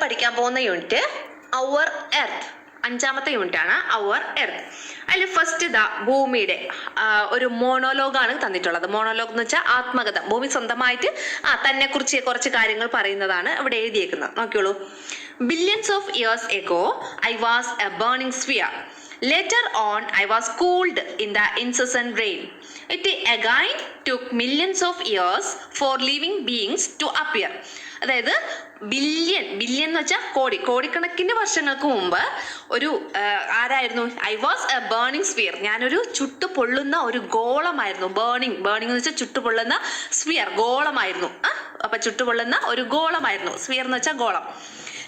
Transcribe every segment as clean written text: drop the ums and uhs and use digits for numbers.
പഠിക്കാൻ പോകുന്ന യൂണിറ്റ് അവർ എർത്ത്, അഞ്ചാമത്തെ യൂണിറ്റ് ആണ് അവർ എർത്ത്. അതിൽ ഫസ്റ്റ് ഭൂമിയുടെ ഒരു മോണോലോഗാണ് തന്നിട്ടുള്ളത്. മോണോലോഗ് എന്ന് വെച്ചാൽ ആത്മകഥ. ഭൂമി സ്വന്തമായിട്ട് തന്നെ കുറിച്ച് കുറച്ച് കാര്യങ്ങൾ പറയുന്നതാണ് ഇവിടെ എഴുതിയേക്കുന്നത്. നോക്കിയോളൂ. Billions of years ago I was a burning sphere. Later on, I was cooled in the incessant rain. It again took millions of years for living beings to appear. അതായത് ബില്യൺ എന്ന് വെച്ചാൽ കോടിക്കണക്കിന് വർഷങ്ങൾക്ക് മുമ്പ് ഒരു ആരായിരുന്നു? I was a burning sphere. ഞാനൊരു ചുട്ടുപൊള്ളുന്ന ഒരു ഗോളമായിരുന്നു. ബേണിംഗ് എന്ന് വെച്ചാൽ ചുട്ടുപൊള്ളുന്ന, സ്ഫിയർ ഗോളമായിരുന്നു. അപ്പൊ ചുട്ടുപൊള്ളുന്ന ഒരു ഗോളമായിരുന്നു. സ്ഫിയർ എന്ന് വെച്ചാൽ ഗോളം.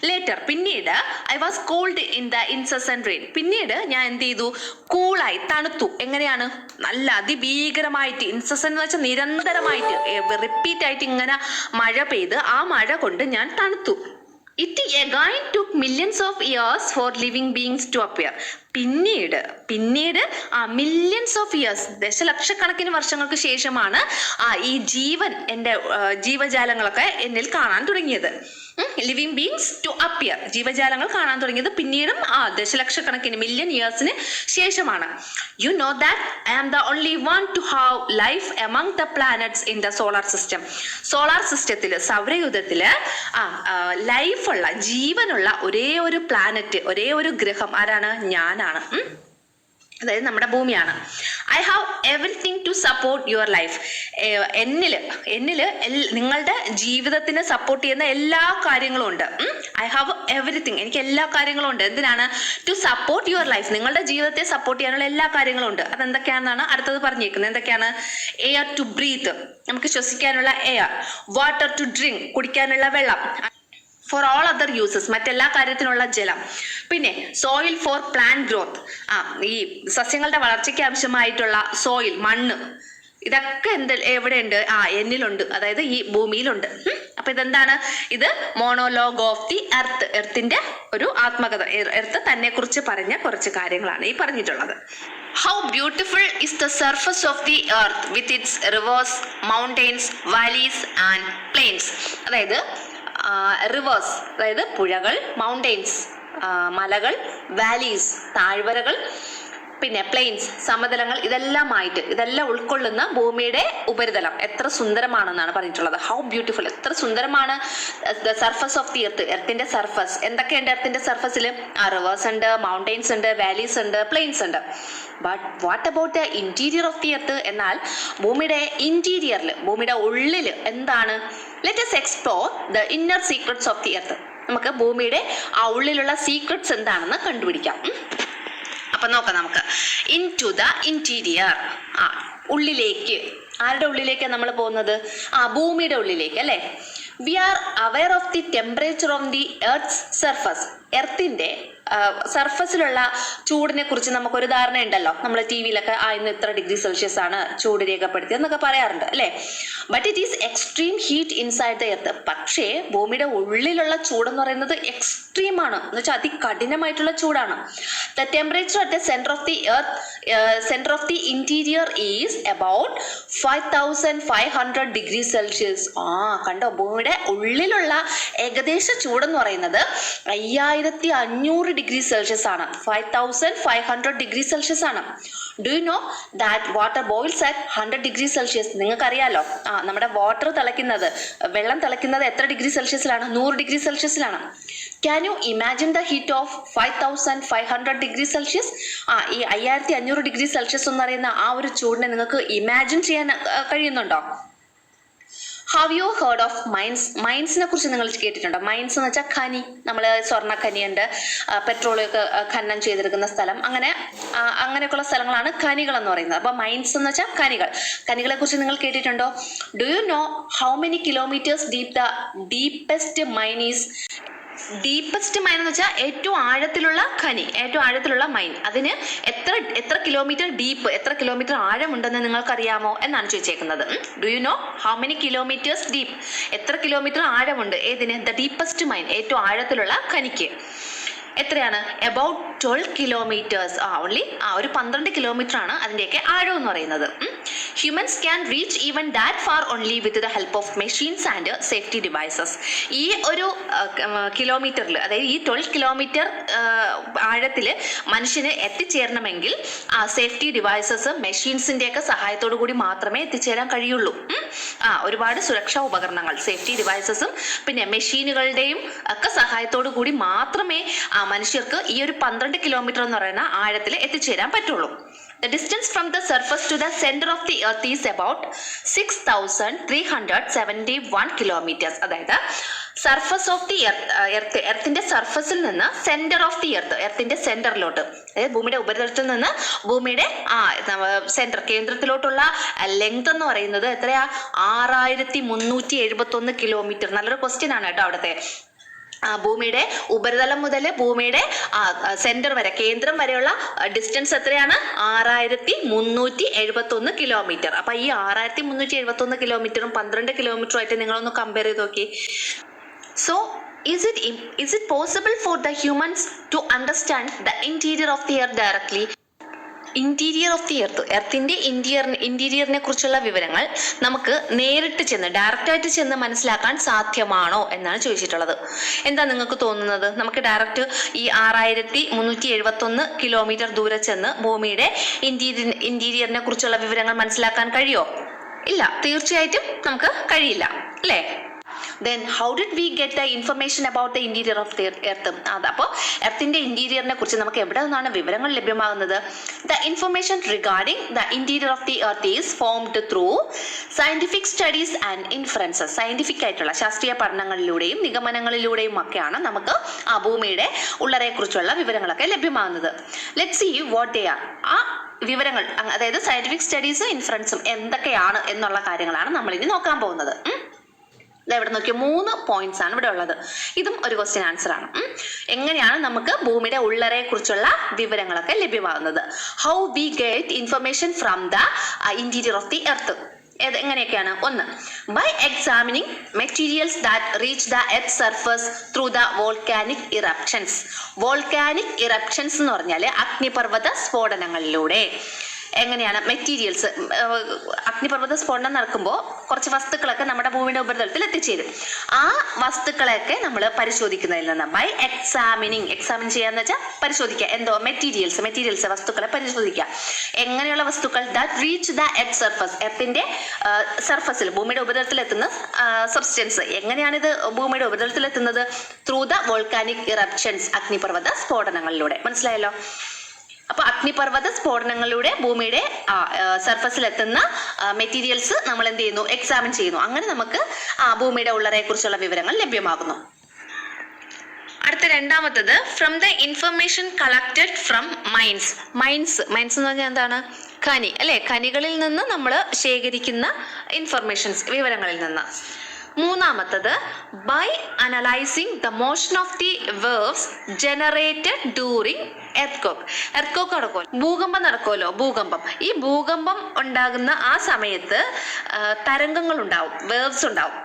ലേറ്റർ, പിന്നീട് I was cold in the incessant rain. പിന്നീട് ഞാൻ എന്ത് ചെയ്തു? കൂളായി, തണുത്തു. എങ്ങനെയാണ്? നല്ല അതിഭീകരമായിട്ട്. ഇൻസസന്റ് എന്ന് വെച്ചാൽ നിരന്തരമായിട്ട്, റിപ്പീറ്റ് ആയിട്ട് ഇങ്ങനെ മഴ പെയ്ത് ആ മഴ കൊണ്ട് ഞാൻ തണുത്തു. It again took millions of years for living beings to appear. പിന്നീട് മില്യൺസ് ഓഫ് ഇയേഴ്സ്, ദശലക്ഷക്കണക്കിന് വർഷങ്ങൾക്ക് ശേഷമാണ് ഈ എൻ്റെ ജീവജാലങ്ങളൊക്കെ എന്നിൽ കാണാൻ തുടങ്ങിയത്. ലിവിങ് ബീങ്സ് ടു അപ്പിയർ, ജീവജാലങ്ങൾ കാണാൻ തുടങ്ങിയത് പിന്നീടും ദശലക്ഷക്കണക്കിന് മില്യൺ ഇയേഴ്സിന് ശേഷമാണ്. You know that I am the only one to have life among the planets in the solar system. Solar സിസ്റ്റത്തില്, സൗരയൂഥത്തില് ലൈഫുള്ള, ജീവനുള്ള ഒരേ ഒരു പ്ലാനറ്റ്, ഒരേ ഒരു ഗ്രഹം ആരാണ്? ഞാനാണ്. അതായത് നമ്മുടെ ഭൂമിയാണ്. I have everything to support your life. എന്നില് നിങ്ങളുടെ ജീവിതത്തിനെ സപ്പോർട്ട് ചെയ്യുന്ന എല്ലാ കാര്യങ്ങളും ഉണ്ട്. ഐ ഹാവ് എവറിത്തിങ്, എനിക്ക് എല്ലാ കാര്യങ്ങളും ഉണ്ട്. എന്തിനാണ്? ടു സപ്പോർട്ട് യുവർ ലൈഫ്, നിങ്ങളുടെ ജീവിതത്തെ സപ്പോർട്ട് ചെയ്യാനുള്ള എല്ലാ കാര്യങ്ങളും ഉണ്ട്. അതെന്തൊക്കെയാണെന്നാണ് അടുത്തത് പറഞ്ഞേക്കുന്നത്. എന്തൊക്കെയാണ്? എയർ ടു ബ്രീത്ത്, നമുക്ക് ശ്വസിക്കാനുള്ള എയർ. വാട്ടർ ടു ഡ്രിങ്ക്, കുടിക്കാനുള്ള വെള്ളം. ഫോർ ഓൾ അതർ യൂസസ്, മറ്റെല്ലാ കാര്യത്തിനുള്ള ജലം. പിന്നെ സോയിൽ ഫോർ പ്ലാന്റ് ഗ്രോത്ത്, ഈ സസ്യങ്ങളുടെ വളർച്ചയ്ക്ക് ആവശ്യമായിട്ടുള്ള സോയിൽ, മണ്ണ്. ഇതൊക്കെ എവിടെയുണ്ട്? എന്നിലുണ്ട്, അതായത് ഈ ഭൂമിയിലുണ്ട്. അപ്പൊ ഇതെന്താണ്? ഇത് മോണോലോഗ് ഓഫ് ദി എർത്ത്, എർത്തിന്റെ ഒരു ആത്മകഥ. എർത്ത് തന്നെ കുറിച്ച് പറഞ്ഞ കുറച്ച് കാര്യങ്ങളാണ് ഈ പറഞ്ഞിട്ടുള്ളത്. How beautiful is the surface of the earth with its rivers, mountains, valleys and plains. അതായത് റിവേഴ്സ്, അതായത് പുഴകൾ, മൗണ്ടെയിൻസ് മലകൾ, വാലീസ് താഴ്വരകൾ, പിന്നെ പ്ലെയിൻസ് സമതലങ്ങൾ, ഇതെല്ലാം ഉൾക്കൊള്ളുന്ന ഭൂമിയുടെ ഉപരിതലം എത്ര സുന്ദരമാണെന്നാണ് പറഞ്ഞിട്ടുള്ളത്. ഹൗ ബ്യൂട്ടിഫുൾ, എത്ര സുന്ദരമാണ് the surface of the earth, എർത്തിന്റെ സർഫസ്. എന്തൊക്കെയുണ്ട് എർത്തിന്റെ സർഫസിൽ? റിവേഴ്സ് ഉണ്ട്, മൗണ്ടെയിൻസ് ഉണ്ട്, വാലീസ് ഉണ്ട്, പ്ലെയിൻസ് ഉണ്ട്. But what about the interior of the earth? എന്നാൽ ഭൂമിയുടെ ഇന്റീരിയറിൽ, ഭൂമിയുടെ ഉള്ളിൽ എന്താണ്? Let us explore the inner secrets of the earth. നമുക്ക് ഭൂമിയുടെ ഉള്ളിലുള്ള സീക്രട്സ് എന്താണെന്ന് കണ്ടുപിടിക്കാം. അപ്പൊ നോക്കാം നമുക്ക്. ഇൻ ടു ദ ഇന്റീരിയർ, ഉള്ളിലേക്ക്. ആരുടെ ഉള്ളിലേക്കാണ് നമ്മൾ പോകുന്നത്? ഭൂമിയുടെ ഉള്ളിലേക്ക്, അല്ലെ? We are aware of the temperature of the earth's surface. എർത്തിന്റെ സർഫസിലുള്ള ചൂടിനെ കുറിച്ച് നമുക്കൊരു ധാരണ ഉണ്ടല്ലോ. നമ്മൾ ടി വിയിലൊക്കെ ഇന്ന് ഇത്ര ഡിഗ്രി സെൽഷ്യസ് ആണ് ചൂട് രേഖപ്പെടുത്തിയത് എന്നൊക്കെ പറയാറുണ്ട്, അല്ലെ? But it is extreme heat inside the earth. പക്ഷേ ഭൂമിയുടെ ഉള്ളിലുള്ള ചൂടെന്ന് പറയുന്നത് എക്സ്ട്രീം ആണ്, എന്ന് വെച്ചാൽ അതികഠിനമായിട്ടുള്ള ചൂടാണ്. The temperature at the centre of the earth, centre of the interior is about 5500 degree Celsius. കണ്ടോ, ഭൂമിയുടെ ഉള്ളിലുള്ള ഏകദേശ ചൂടെന്ന് പറയുന്നത് 5500 ഡിഗ്രി സെൽഷ്യസ് ആണ്. 5500 ഡിഗ്രി സെൽഷ്യസ് ആണ്. Do you know that water boils at 100 degree Celsius? നിങ്ങൾക്കറിയാലോ, നമ്മുടെ വെള്ളം തിളയ്ക്കുന്നത് എത്ര ഡിഗ്രി സെൽഷ്യസിലാണ്? 100 ഡിഗ്രി സെൽഷ്യസിലാണ്. Can you imagine the heat of 5500 degree Celsius? ഈ 5500 ഡിഗ്രി സെൽഷ്യസ് എന്ന് പറയുന്ന ആ ഒരു ചൂടിനെ നിങ്ങൾക്ക് ഇമാജിൻ ചെയ്യാൻ കഴിയുന്നുണ്ടോ? Have you heard of mines? മൈൻസിനെ കുറിച്ച് നിങ്ങൾ കേട്ടിട്ടുണ്ടോ? മൈൻസ് എന്ന് വെച്ചാൽ ഖനി. നമ്മൾ സ്വർണ്ണ ഖനിയുണ്ട്, പെട്രോളൊക്കെ ഖനനം ചെയ്തെടുക്കുന്ന സ്ഥലം, അങ്ങനെയൊക്കെയുള്ള സ്ഥലങ്ങളാണ് ഖനികൾ എന്ന് പറയുന്നത്. അപ്പൊ മൈൻസ് എന്ന് വെച്ചാൽ ഖനികളെ കുറിച്ച് നിങ്ങൾ കേട്ടിട്ടുണ്ടോ? Do you know how many kilometres deep the deepest mine is? Deepest mine എന്ന് വെച്ചാൽ ഏറ്റവും ആഴത്തിലുള്ള ഖനി, ഏറ്റവും ആഴത്തിലുള്ള മൈൻ. അതിന് എത്ര കിലോമീറ്റർ ഡീപ്പ്, എത്ര കിലോമീറ്റർ ആഴമുണ്ടെന്ന് നിങ്ങൾക്കറിയാമോ എന്നാണ് ചോദിച്ചേക്കുന്നത്. Do you know how many kilometres deep? എത്ര കിലോമീറ്റർ ആഴമുണ്ട് ഏതിന്? ദ ഡീപ്പസ്റ്റ് മൈൻ, ഏറ്റവും ആഴത്തിലുള്ള ഖനിക്ക്. എത്രയാണ്? About 12 kilometres. ഓൺലി ഒരു 12 കിലോമീറ്റർ ആണ് അതിൻ്റെയൊക്കെ ആഴം എന്ന് പറയുന്നത്. Humans can reach even that far only with the help of machines and safety devices. ഈ ഒരു കിലോമീറ്ററിൽ, അതായത് ഈ 12 കിലോമീറ്റർ ആഴത്തിൽ മനുഷ്യന് എത്തിച്ചേരണമെങ്കിൽ ആ സേഫ്റ്റി ഡിവൈസസ് മെഷീൻസിൻ്റെയൊക്കെ സഹായത്തോടു കൂടി മാത്രമേ എത്തിച്ചേരാൻ കഴിയുള്ളൂ. ഒരുപാട് സുരക്ഷാ ഉപകരണങ്ങൾ, സേഫ്റ്റി ഡിവൈസസും പിന്നെ മെഷീനുകളുടെയും ഒക്കെ സഹായത്തോടു കൂടി മാത്രമേ മനുഷ്യർക്ക് ഈ ഒരു 12 കിലോമീറ്റർ എന്ന് പറയുന്ന ആഴത്തിൽ എത്തിച്ചേരാൻ പറ്റുള്ളൂ. The distance from the surface to the center of the earth is about 6,371 kilometers. അതായത് സർഫസ് ഓഫ് ദി എർത്തിന്റെ സർഫസിൽ നിന്ന് സെന്റർ ഓഫ് ദി എർത്തിന്റെ സെന്ററിലോട്ട്, അതായത് ഭൂമിയുടെ ഉപരിതലത്തിൽ നിന്ന് ഭൂമിയുടെ സെന്റർ കേന്ദ്രത്തിലോട്ടുള്ള ലെങ്ത് എന്ന് പറയുന്നത് എത്രയാ? 6,371 കിലോമീറ്റർ. നല്ലൊരു ക്വസ്റ്റ്യൻ ആണ് കേട്ടോ അവിടുത്തെ. ഭൂമിയുടെ ഉപരിതലം മുതൽ ഭൂമിയുടെ സെന്റർ വരെ, കേന്ദ്രം വരെയുള്ള ഡിസ്റ്റൻസ് എത്രയാണ്? 6,371 കിലോമീറ്റർ. അപ്പൊ ഈ 6,371 കിലോമീറ്ററും 12 കിലോമീറ്ററും ആയിട്ട് നിങ്ങളൊന്ന് കമ്പയർ ചെയ്ത് നോക്കി. So is it possible for the humans to understand the interior of the earth directly? Interior of the എർത്തിന്റെ ഇന്റീരിയറിനെ കുറിച്ചുള്ള വിവരങ്ങൾ നമുക്ക് നേരിട്ട് ചെന്ന് ഡയറക്റ്റ് ആയിട്ട് ചെന്ന് മനസ്സിലാക്കാൻ സാധ്യമാണോ എന്നാണ് ചോദിച്ചിട്ടുള്ളത്. എന്താ നിങ്ങൾക്ക് തോന്നുന്നത്? നമുക്ക് ഡയറക്റ്റ് ഈ 6,371 കിലോമീറ്റർ ദൂരെ ചെന്ന് ഭൂമിയുടെ ഇന്റീരിയറിനെ കുറിച്ചുള്ള വിവരങ്ങൾ മനസ്സിലാക്കാൻ കഴിയോ? ഇല്ല, തീർച്ചയായിട്ടും നമുക്ക് കഴിയില്ല, അല്ലേ? Then how did we get the information about the interior of the earth? അപ്പോൾ എർത്തിന്റെ ഇന്റീരിയറിനെ കുറിച്ച് നമുക്ക് എവിടെ നിന്നാണ് വിവരങ്ങൾ ലഭ്യമാകുന്നത്? The information regarding the interior of the earth is formed through scientific studies and inferences. Scientific ആയിട്ടുള്ള ശാസ്ത്രീയ പഠനങ്ങളിലൂടെയും നിഗമനങ്ങളിലൂടെയും ഒക്കെയാണ് നമുക്ക് ആ ഭൂമിയുടെ ഉള്ളറയെ കുറിച്ചുള്ള വിവരങ്ങളൊക്കെ ലഭ്യമാകുന്നത്. Let's see what they are. ആ വിവരങ്ങൾ, അതായത് സയന്റിഫിക് സ്റ്റഡീസും ഇൻഫറൻസും എന്തൊക്കെയാണ് എന്നുള്ള കാര്യങ്ങളാണ് നമ്മൾ ഇനി നോക്കാൻ പോകുന്നത്. ഇവിടെ നോക്കിയ 3 പോയിന്റ്സ് ആണ് ഇവിടെ ഉള്ളത്. ഇതും ഒരു ക്വസ്റ്റ്യൻ ആൻസർ ആണ്. എങ്ങനെയാണ് നമുക്ക് ഭൂമിയുടെ ഉള്ളറയെ കുറിച്ചുള്ള വിവരങ്ങളൊക്കെ ലഭ്യമാകുന്നത്? How we get information from the interior of the earth. എങ്ങനെയൊക്കെയാണ്? 1. By examining materials that reach the earth surface through the volcanic eruptions. Volcanic eruptions എന്ന് പറഞ്ഞാൽ അഗ്നിപർവ്വത സ്ഫോടനങ്ങളിലൂടെ. എങ്ങനെയാണ് മെറ്റീരിയൽസ്? അഗ്നിപർവ്വത സ്ഫോടനം നടക്കുമ്പോൾ കുറച്ച് വസ്തുക്കളൊക്കെ നമ്മുടെ ഭൂമിയുടെ ഉപരിതലത്തിൽ എത്തിച്ചേരും. ആ വസ്തുക്കളെയൊക്കെ നമ്മൾ പരിശോധിക്കുന്നതിൽ നിന്ന് ബൈ എക്സാമിൻ ചെയ്യാന്ന് വെച്ചാൽ പരിശോധിക്കുക. എന്തോ മെറ്റീരിയൽസ് വസ്തുക്കളെ പരിശോധിക്കുക. എങ്ങനെയുള്ള വസ്തുക്കൾ? That reach the earth surface. എർത്തിന്റെ സർഫസിൽ ഭൂമിയുടെ ഉപരിതലത്തിൽ എത്തുന്ന സബ്സ്റ്റൻസ്. എങ്ങനെയാണിത് ഭൂമിയുടെ ഉപരിതലത്തിൽ എത്തുന്നത്? Through the volcanic eruptions. അഗ്നിപർവ്വത സ്ഫോടനങ്ങളിലൂടെ. മനസ്സിലായല്ലോ? അപ്പൊ അഗ്നിപർവ്വത സ്ഫോടനങ്ങളിലൂടെ ഭൂമിയുടെ സർഫസിൽ എത്തുന്ന മെറ്റീരിയൽസ് നമ്മൾ എന്ത് ചെയ്യുന്നു? എക്സാമിൻ ചെയ്യുന്നു. അങ്ങനെ നമുക്ക് ഭൂമിയുടെ ഉള്ളറയെ കുറിച്ചുള്ള വിവരങ്ങൾ ലഭ്യമാകുന്നു. അടുത്ത രണ്ടാമത്തത് from the information collected from mines എന്ന് പറഞ്ഞാൽ എന്താണ്? ഖനി, അല്ലെ? ഖനികളിൽ നിന്ന് നമ്മൾ ശേഖരിക്കുന്ന ഇൻഫർമേഷൻസ്, വിവരങ്ങളിൽ നിന്ന്. മൂന്നാമത്തത് by analysing the motion of the waves generated during earthquake നടക്കുമല്ലോ, ഭൂകമ്പം നടക്കുമല്ലോ, ഭൂകമ്പം. ഈ ഭൂകമ്പം ഉണ്ടാകുന്ന ആ സമയത്ത് തരംഗങ്ങൾ ഉണ്ടാവും, വേവ്സ് ഉണ്ടാവും.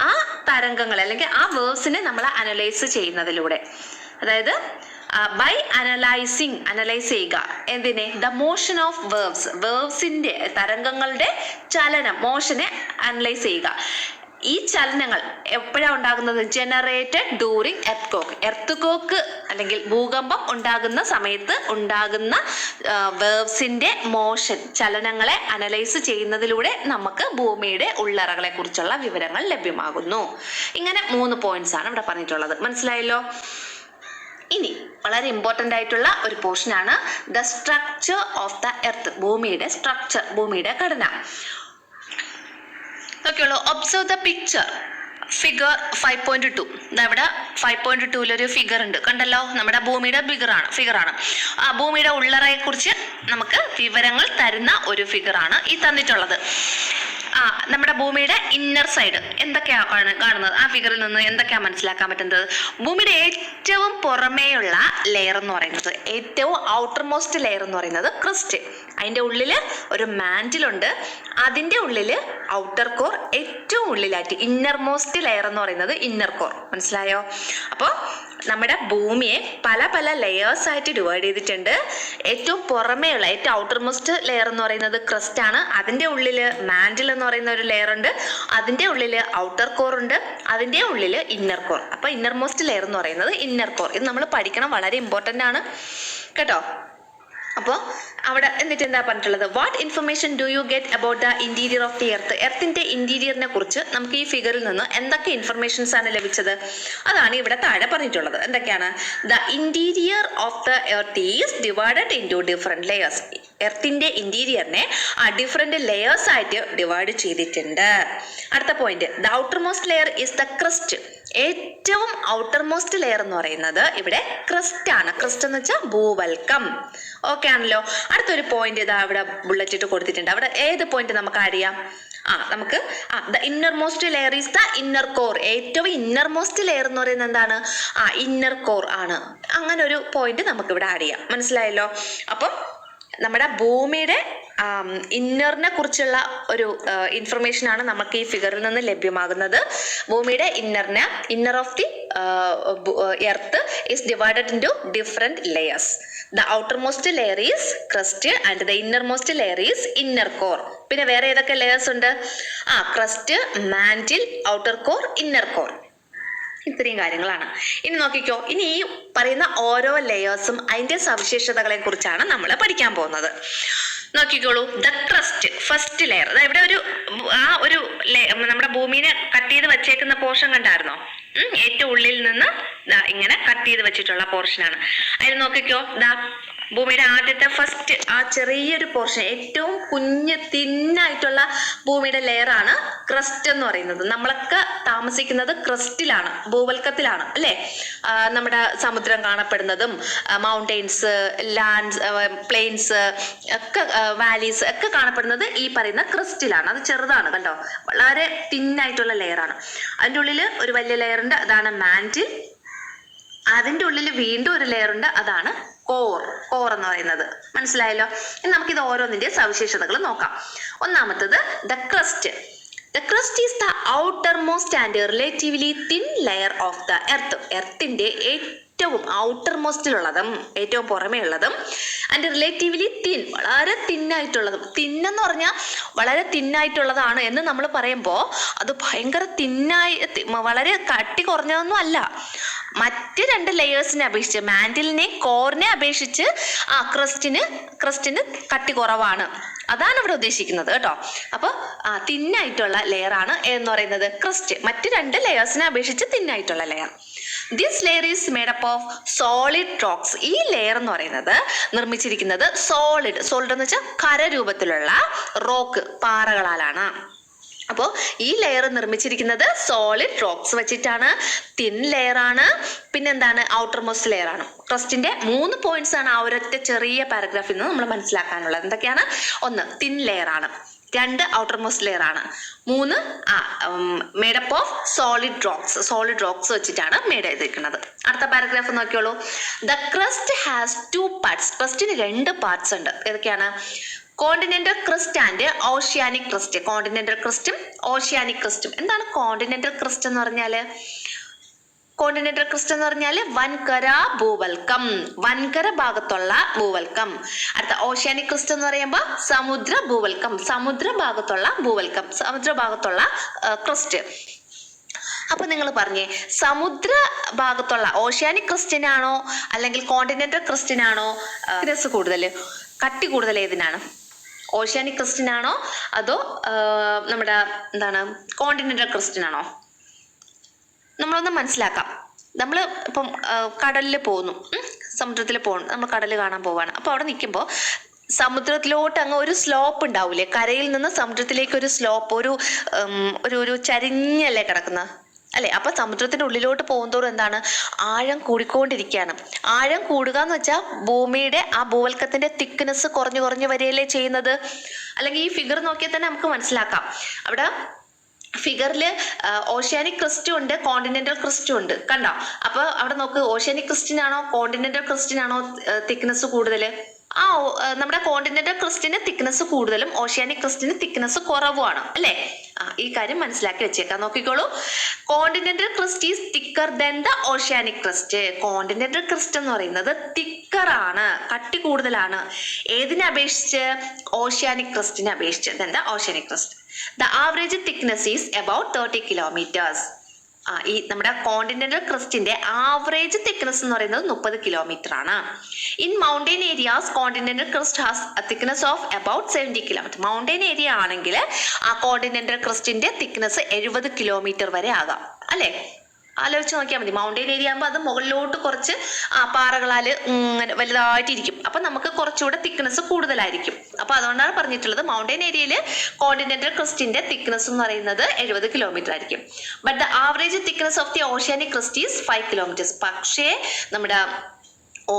ആ തരംഗങ്ങൾ അല്ലെങ്കിൽ ആ വേവ്സിനെ നമ്മൾ അനലൈസ് ചെയ്യുന്നതിലൂടെ, അതായത് ബൈ അനലൈസ് ചെയ്യുക. എന്തിനെ? ദ മോഷൻ ഓഫ് വേവ്സിന്റെ തരംഗങ്ങളുടെ ചലനം, മോഷനെ അനലൈസ് ചെയ്യുക. ഈ ചലനങ്ങൾ എപ്പോഴാണ് ഉണ്ടാകുന്നത്? ജനറേറ്റഡ് ഡ്യൂറിങ് എർത്ത്ക്വേക്ക് അല്ലെങ്കിൽ ഭൂകമ്പം ഉണ്ടാകുന്ന സമയത്ത് ഉണ്ടാകുന്ന വേവ്സിന്റെ മോഷൻ, ചലനങ്ങളെ അനലൈസ് ചെയ്യുന്നതിലൂടെ നമുക്ക് ഭൂമിയുടെ ഉള്ളറകളെ കുറിച്ചുള്ള വിവരങ്ങൾ ലഭ്യമാകുന്നു. ഇങ്ങനെ 3 പോയിന്റ്സ് ആണ് ഇവിടെ പറഞ്ഞിട്ടുള്ളത്. മനസ്സിലായല്ലോ? ഇനി വളരെ ഇമ്പോർട്ടൻ്റ് ആയിട്ടുള്ള ഒരു പോർഷൻ ആണ് the structure of the earth. ഭൂമിയുടെ സ്ട്രക്ചർ, ഭൂമിയുടെ ഘടന. നോക്കിയോളൂ. Observe the picture figure 5.2. ഇവിടെ 5.2 ഒരു ഫിഗർ ഉണ്ട്, കണ്ടല്ലോ? നമ്മുടെ ഭൂമിയുടെ ഫിഗറാണ്. ആ ഭൂമിയുടെ ഉള്ളറയെ കുറിച്ച് നമുക്ക് വിവരങ്ങൾ തരുന്ന ഒരു ഫിഗറാണ് ഈ തന്നിട്ടുള്ളത്. നമ്മുടെ ഭൂമിയുടെ ഇന്നർ സൈഡ് എന്തൊക്കെയാ കാണുന്നത്? ആ ഫിഗറിൽ നിന്ന് എന്തൊക്കെയാ മനസ്സിലാക്കാൻ പറ്റുന്നത്? ഭൂമിയുടെ ഏറ്റവും പുറമേയുള്ള ലെയർ എന്ന് പറയുന്നത്, ഏറ്റവും ഔട്ടർ മോസ്റ്റ് ലെയർ എന്ന് പറയുന്നത് ക്രസ്റ്റ്. അതിൻ്റെ ഉള്ളിൽ ഒരു മാൻറ്റിലുണ്ട്. അതിൻ്റെ ഉള്ളിൽ ഔട്ടർ കോർ, ഏറ്റവും ഉള്ളിലായിട്ട് ഇന്നർ മോസ്റ്റ് ലെയർ എന്ന് പറയുന്നത് ഇന്നർ കോർ. മനസ്സിലായോ? അപ്പോൾ നമ്മുടെ ഭൂമിയെ പല പല ലെയേഴ്സ് ആയിട്ട് ഡിവൈഡ് ചെയ്തിട്ടുണ്ട്. ഏറ്റവും പുറമേയുള്ള ഏറ്റവും ഔട്ടർ മോസ്റ്റ് ലെയർ എന്ന് പറയുന്നത് ക്രസ്റ്റ് ആണ്. അതിന്റെ ഉള്ളിൽ മാൻഡിൽ എന്ന് പറയുന്ന ഒരു ലെയർ ഉണ്ട്. അതിന്റെ ഉള്ളിൽ ഔട്ടർ കോർ ഉണ്ട്. അതിന്റെ ഉള്ളിൽ ഇന്നർ കോർ. അപ്പൊ ഇന്നർ മോസ്റ്റ് ലെയർ എന്ന് പറയുന്നത് ഇന്നർ കോർ. ഇത് നമ്മൾ പഠിക്കണം, വളരെ ഇമ്പോർട്ടന്റ് ആണ് കേട്ടോ. അപ്പോൾ അവിടെ എന്നിട്ട് എന്താ പറഞ്ഞിട്ടുള്ളത്? What information do you get about the interior of the earth? എർത്തിന്റെ ഇന്റീരിയറിനെ കുറിച്ച് നമുക്ക് ഈ ഫിഗറിൽ നിന്ന് എന്തൊക്കെ ഇൻഫർമേഷൻസ് ആണ് ലഭിച്ചത്? അതാണ് ഇവിടെ താഴെ പറഞ്ഞിട്ടുള്ളത്. എന്തൊക്കെയാണ്? The interior of the earth is divided into different layers. എർത്തിന്റെ ഇന്റീരിയറിനെ ഡിഫറെന്റ് ലെയേഴ്സ് ആയിട്ട് ഡിവൈഡ് ചെയ്തിട്ടുണ്ട്. അടുത്ത point, the outermost layer is the crust. ഏറ്റവും ഔട്ടർ മോസ്റ്റ് ലെയർ എന്ന് പറയുന്നത് ഇവിടെ ക്രസ്റ്റ് ആണ്. ക്രസ്റ്റ് എന്ന് വെച്ചാൽ ഭൂവൽക്കം. ഓക്കെ ആണല്ലോ. അടുത്തൊരു പോയിന്റ് ഇതാ ഇവിടെ ബുള്ളറ്റ് ഇട്ട് കൊടുത്തിട്ടുണ്ട്. അവിടെ ഏത് പോയിന്റ് നമുക്ക് ആഡ് ചെയ്യാം? നമുക്ക് the inner most layer is the inner core. ഏറ്റവും ഇന്നർ മോസ്റ്റ് ലെയർ എന്ന് പറയുന്നത് എന്താണ്? ഇന്നർ കോർ ആണ്. അങ്ങനെ ഒരു പോയിന്റ് നമുക്ക് ഇവിടെ ആഡ് ചെയ്യാം. മനസ്സിലായല്ലോ? അപ്പം നമ്മുടെ ഭൂമിയുടെ ഇന്നറിനെ കുറിച്ചുള്ള ഒരു ഇൻഫർമേഷൻ ആണ് നമുക്ക് ഈ ഫിഗറിൽ നിന്ന് ലഭ്യമാകുന്നത്. ഭൂമിയുടെ inner of the earth is divided into different layers. The outermost layer is crest and the inner most layer is inner core. പിന്നെ വേറെ ഏതൊക്കെ ലെയേഴ്സ് ഉണ്ട്? Crest, mantle, outer core, inner core. ഇത്രയും കാര്യങ്ങളാണ്. ഇനി നോക്കിക്കോ, ഇനി ഈ പറയുന്ന ഓരോ ലെയേഴ്സും അതിന്റെ സവിശേഷതകളെ കുറിച്ചാണ് നമ്മൾ പഠിക്കാൻ പോകുന്നത്. നോക്കിക്കോളൂ, ദ ക്രസ്റ്റ് ഫസ്റ്റ് ലെയർ. ഇവിടെ ഒരു നമ്മുടെ ഭൂമിനെ കട്ട് ചെയ്ത് വെച്ചേക്കുന്ന പോർഷൻ കണ്ടായിരുന്നോ? ഏറ്റവും ഉള്ളിൽ നിന്ന് ഇങ്ങനെ കട്ട് ചെയ്ത് വെച്ചിട്ടുള്ള പോർഷനാണ്. അതിൽ നോക്കിക്കോ, ഭൂമിയുടെ ആദ്യത്തെ ഫസ്റ്റ് ചെറിയൊരു പോർഷൻ, ഏറ്റവും കുഞ്ഞ് തിന്നായിട്ടുള്ള ഭൂമിയുടെ ലെയർ ആണ് ക്രസ്റ്റ് എന്ന് പറയുന്നത്. നമ്മളൊക്കെ താമസിക്കുന്നത് ക്രസ്റ്റിലാണ്, ഭൂവൽക്കത്തിലാണ് അല്ലേ? നമ്മുടെ സമുദ്രം കാണപ്പെടുന്നതും മൗണ്ടെയിൻസ്, ലാൻഡ്സ്, പ്ലെയിൻസ് ഒക്കെ, വാലീസ് ഒക്കെ കാണപ്പെടുന്നത് ഈ പറയുന്ന ക്രസ്റ്റിലാണ്. അത് ചെറുതാണ് കണ്ടോ, വളരെ തിന്നായിട്ടുള്ള ലെയർ ആണ്. അതിൻ്റെ ഉള്ളിൽ ഒരു വലിയ ലെയർ ഉണ്ട്, അതാണ് മാൻറ്റിൽ. അതിൻ്റെ ഉള്ളിൽ വീണ്ടും ഒരു ലെയർ ഉണ്ട്, അതാണ് കോർ എന്ന് പറയുന്നത്. മനസ്സിലായല്ലോ? ഇനി നമുക്കിത് ഓരോന്നിന്റെ സവിശേഷതകൾ നോക്കാം. ഒന്നാമത്തത് the crust. The crust is the outermost and relatively thin layer of the earth. എർത്തിന്റെ ഏറ്റവും ഔട്ടർ മോസ്റ്റിലുള്ളതും ഏറ്റവും പുറമേ ഉള്ളതും ആൻഡ് റിലേറ്റീവ്ലി തിൻ, വളരെ തിന്നായിട്ടുള്ളതും. തിന്നെന്ന് പറഞ്ഞാൽ വളരെ തിന്നായിട്ടുള്ളതാണ് എന്ന് നമ്മൾ പറയുമ്പോൾ അത് ഭയങ്കര തിന്നായി, വളരെ കട്ടി കുറഞ്ഞതൊന്നും അല്ല. മറ്റ് രണ്ട് ലെയേഴ്സിനെ അപേക്ഷിച്ച്, മാൻറ്റിലിനെ കോറിനെ അപേക്ഷിച്ച് ക്രസ്റ്റിന് കട്ടി കുറവാണ്. അതാണ് ഇവിടെ ഉദ്ദേശിക്കുന്നത് കേട്ടോ. അപ്പോൾ തിന്നായിട്ടുള്ള ലെയർ ആണ് എന്ന് പറയുന്നത് ക്രസ്റ്റ്. മറ്റ് രണ്ട് ലെയേഴ്സിനെ അപേക്ഷിച്ച് തിന്നായിട്ടുള്ള layer. This layer is made up of solid rocks. ഈ ലെയർ എന്ന് പറയുന്നത് നിർമ്മിച്ചിരിക്കുന്നത് സോളിഡ് എന്ന് വെച്ചാൽ ഖരരൂപത്തിലുള്ള റോക്ക്, പാറകളാലാണ്. അപ്പോൾ ഈ ലെയർ നിർമ്മിച്ചിരിക്കുന്നത് സോളിഡ് റോക്സ് വെച്ചിട്ടാണ്. തിൻ ലെയർ ആണ്. പിന്നെന്താണ്? ഔട്ടർ മോസ്റ്റ് ലെയർ ആണ്. ക്രസ്റ്റിന്റെ 3 പോയിന്റ്സ് ആണ് ആ ഒരൊറ്റ ചെറിയ പാരഗ്രാഫിൽ നിന്ന് നമ്മൾ മനസ്സിലാക്കാനുള്ളത്. എന്തൊക്കെയാണ്? 1 തിൻ ലെയർ ആണ്, 2 ഔട്ടർ മോസ്റ്റ് ലെയർ ആണ്, 3 made up of solid rocks വെച്ചിട്ടാണ് മേഡ് ചെയ്തിരിക്കുന്നത്. അടുത്ത പാരഗ്രാഫ് നോക്കിയോളൂ. The crust has 2 parts. ക്രസ്റ്റിന് 2 പാർട്സ് ഉണ്ട്. ഏതൊക്കെയാണ്? Continental crust and oceanic crust. Continental ക്രസ്റ്റും ഓഷ്യാനിക് ക്രസ്റ്റും. എന്താണ് കോണ്ടിനെന്റൽ ക്രസ്റ്റ് എന്ന് പറഞ്ഞാല്? കോണ്ടിനെന്റൽ ക്രസ്റ്റ് എന്ന് പറഞ്ഞാല് വൻകര ഭൂവൽക്കം, വൻകര ഭാഗത്തുള്ള ഭൂവൽക്കം. അടുത്ത ഓഷ്യാനിക് ക്രസ്റ്റ് എന്ന് പറയുമ്പോൾ സമുദ്ര ഭൂവൽക്കം, സമുദ്ര ഭാഗത്തുള്ള ക്രസ്റ്റ്. അപ്പൊ നിങ്ങൾ പറഞ്ഞേ, സമുദ്ര ഭാഗത്തുള്ള ഓഷ്യാനിക് ക്രസ്റ്റിനാണോ അല്ലെങ്കിൽ കോണ്ടിനെന്റൽ ക്രസ്റ്റിനാണോ കൂടുതൽ, കട്ടി കൂടുതൽ ഏതിനാണ്? ഓഷ്യാനിക് ക്രസ്റ്റിനാണോ അതോ നമ്മുടെ കോണ്ടിനെന്റൽ ക്രസ്റ്റിനാണോ? നമ്മളൊന്ന് മനസ്സിലാക്കാം. നമ്മൾ ഇപ്പം കടലിൽ പോകുന്നു, സമുദ്രത്തിൽ പോകുന്നു, നമ്മൾ കടൽ കാണാൻ പോവാണ്. അപ്പോൾ അവിടെ നിൽക്കുമ്പോൾ സമുദ്രത്തിലോട്ട് അങ്ങ് ഒരു സ്ലോപ്പ് ഉണ്ടാവൂലേ? കരയിൽ നിന്ന് സമുദ്രത്തിലേക്ക് ഒരു സ്ലോപ്പ്, ഒരു ചരിഞ്ഞല്ലേ കിടക്കുന്നത് അല്ലെ? അപ്പൊ സമുദ്രത്തിന്റെ ഉള്ളിലോട്ട് പോകുന്തോറും എന്താണ്? ആഴം കൂടിക്കൊണ്ടിരിക്കുകയാണ്. ആഴം കൂടുക എന്ന് വെച്ചാൽ ഭൂമിയുടെ ആ ഭൂവൽക്കത്തിന്റെ തിക്നെസ് കുറഞ്ഞു വരികയല്ലേ ചെയ്യുന്നത്? അല്ലെങ്കിൽ ഈ ഫിഗർ നോക്കിയാൽ തന്നെ നമുക്ക് മനസ്സിലാക്കാം. അവിടെ ഫിഗറില് ഓഷ്യാനിക് ക്രസ്റ്റും ഉണ്ട്, കോണ്ടിനെന്റൽ ക്രസ്റ്റും ഉണ്ട്, കണ്ടോ? അപ്പൊ അവിടെ നോക്ക്, ഓഷ്യാനിക് ക്രസ്റ്റിനാണോ കോണ്ടിനെന്റൽ ക്രസ്റ്റിനാണോ തിക്നെസ് കൂടുതൽ? നമ്മുടെ കോണ്ടിനെന്റൽ ക്രസ്റ്റിന് തിക്നെസ് കൂടുതലും ഓഷ്യാനിക് ക്രസ്റ്റിന് തിക്നെസ് കുറവുമാണ് അല്ലേ? ഈ കാര്യം മനസ്സിലാക്കി വെച്ചേക്കാം. നോക്കിക്കോളൂ, continental crest is thicker then the oceanic crust. Continental crest എന്ന് പറയുന്നത് തിക്കർ ആണ്, കട്ടി കൂടുതലാണ്. ഏതിനെ അപേക്ഷിച്ച്? ഓഷ്യാനിക് ക്രസ്റ്റിനെ അപേക്ഷിച്ച്. Then the oceanic crest. The average thickness is about 30 kilometres. ഈ നമ്മുടെ കോണ്ടിനെന്റൽ ക്രസ്റ്റിന്റെ ആവറേജ് തിക്നെസ് എന്ന് പറയുന്നത് 30 കിലോമീറ്റർ ആണ്. In mountain areas continental crest has thickness of about 70 kilometre. Mountain area ആണെങ്കിൽ ആ കോണ്ടിനെന്റൽ ക്രസ്റ്റിന്റെ തിക്നെസ് 70 കിലോമീറ്റർ വരെ ആകാം അല്ലെ? ആലോചിച്ച് നോക്കിയാൽ മതി. മൗണ്ടൈൻ ഏരിയ ആകുമ്പോൾ അത് മുകളിലോട്ട് കുറച്ച് പാറകളാൽ ഇങ്ങനെ വലുതായിട്ടിരിക്കും. അപ്പൊ നമുക്ക് കുറച്ചുകൂടെ തിക്നെസ് കൂടുതലായിരിക്കും. അപ്പൊ അതുകൊണ്ടാണ് പറഞ്ഞിട്ടുള്ളത് മൗണ്ടൈൻ ഏരിയയിൽ കോണ്ടിനെന്റൽ ക്രസ്റ്റിന്റെ തിക്നെസ് എന്ന് പറയുന്നത് 70 കിലോമീറ്റർ ആയിരിക്കും. But the average thickness of the oceanic crest is 5 kilometres. പക്ഷേ നമ്മുടെ